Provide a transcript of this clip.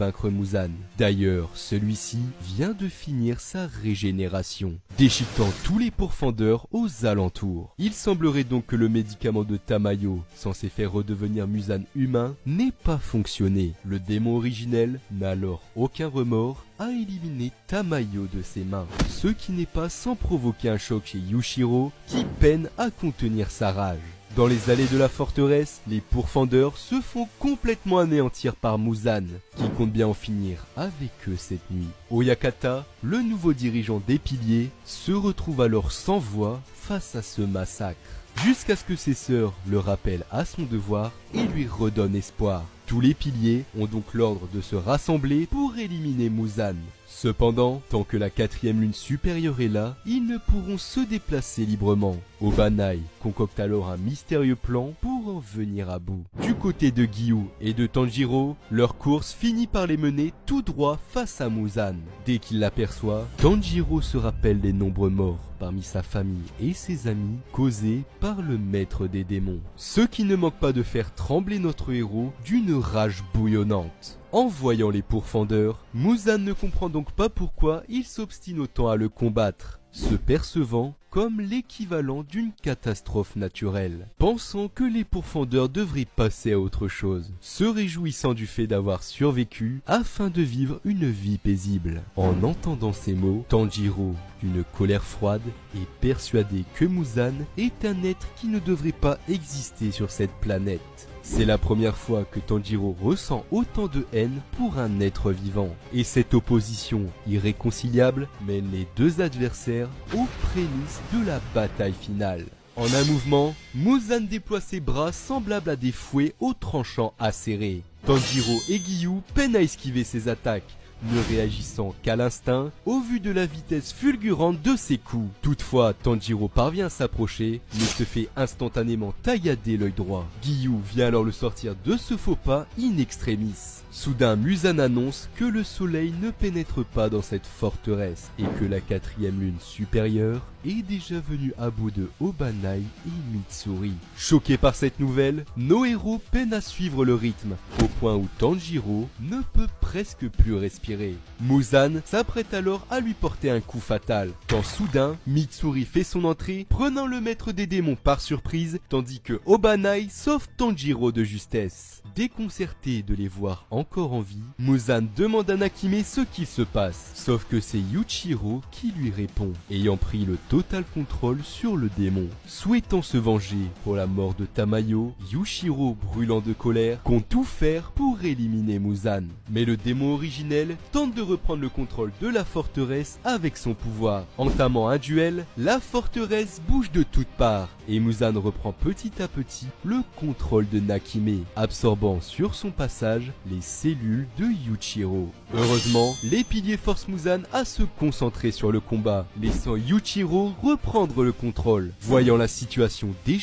vaincre Muzan. D'ailleurs, celui-ci vient de finir sa régénération, déchiquetant tous les pourfendeurs aux alentours. Il semblerait donc que le médicament de Tamayo, censé faire redevenir Muzan humain, n'ait pas fonctionné. Le démon originel n'a alors aucun remords à éliminer Tamayo de ses mains, ce qui n'est pas sans provoquer un choc chez Yushiro qui peine à contenir sa rage. Dans les allées de la forteresse, les pourfendeurs se font complètement anéantir par Muzan, qui compte bien en finir avec eux cette nuit. Oyakata, le nouveau dirigeant des piliers, se retrouve alors sans voix face à ce massacre, jusqu'à ce que ses sœurs le rappellent à son devoir et lui redonnent espoir. Tous les piliers ont donc l'ordre de se rassembler pour éliminer Muzan. Cependant, tant que la 4e lune supérieure est là, ils ne pourront se déplacer librement. Obanai concocte alors un mystérieux plan pour en venir à bout. Du côté de Giyu et de Tanjiro, leur course finit par les mener tout droit face à Muzan. Dès qu'il l'aperçoit, Tanjiro se rappelle des nombreux morts parmi sa famille et ses amis causés par le maître des démons. Ce qui ne manque pas de faire trembler notre héros d'une rage bouillonnante. En voyant les pourfendeurs, Muzan ne comprend donc pas pourquoi il s'obstine autant à le combattre, se percevant comme l'équivalent d'une catastrophe naturelle, pensant que les pourfendeurs devraient passer à autre chose, se réjouissant du fait d'avoir survécu afin de vivre une vie paisible. En entendant ces mots, Tanjiro, d'une colère froide, est persuadé que Muzan est un être qui ne devrait pas exister sur cette planète. C'est la première fois que Tanjiro ressent autant de haine pour un être vivant. Et cette opposition irréconciliable mène les deux adversaires aux prémices de la bataille finale. En un mouvement, Muzan déploie ses bras semblables à des fouets aux tranchants acérés. Tanjiro et Giyu peinent à esquiver ses attaques, ne réagissant qu'à l'instinct au vu de la vitesse fulgurante de ses coups. Toutefois, Tanjiro parvient à s'approcher, mais se fait instantanément taillader l'œil droit. Giyu vient alors le sortir de ce faux pas in extremis. Soudain, Muzan annonce que le soleil ne pénètre pas dans cette forteresse et que la 4e lune supérieure est déjà venue à bout de Obanai et Mitsuri. Choqués par cette nouvelle, nos héros peinent à suivre le rythme, au point où Tanjiro ne peut presque plus respirer. Muzan s'apprête alors à lui porter un coup fatal, quand soudain, Mitsuri fait son entrée, prenant le maître des démons par surprise, tandis que Obanai sauve Tanjiro de justesse. Déconcerté de les voir encore en vie, Muzan demande à Nakime ce qu'il se passe, sauf que c'est Yuichiro qui lui répond, ayant pris le total contrôle sur le démon. Souhaitant se venger pour la mort de Tamayo, Yuichiro, brûlant de colère, compte tout faire pour éliminer Muzan. Mais le démon originel tente de reprendre le contrôle de la forteresse avec son pouvoir. Entamant un duel, la forteresse bouge de toutes parts et Muzan reprend petit à petit le contrôle de Nakime, absorbant sur son passage les cellules de Yuichiro. Heureusement, les piliers forcent Muzan à se concentrer sur le combat, laissant Yuichiro reprendre le contrôle. Voyant la situation dégénérer,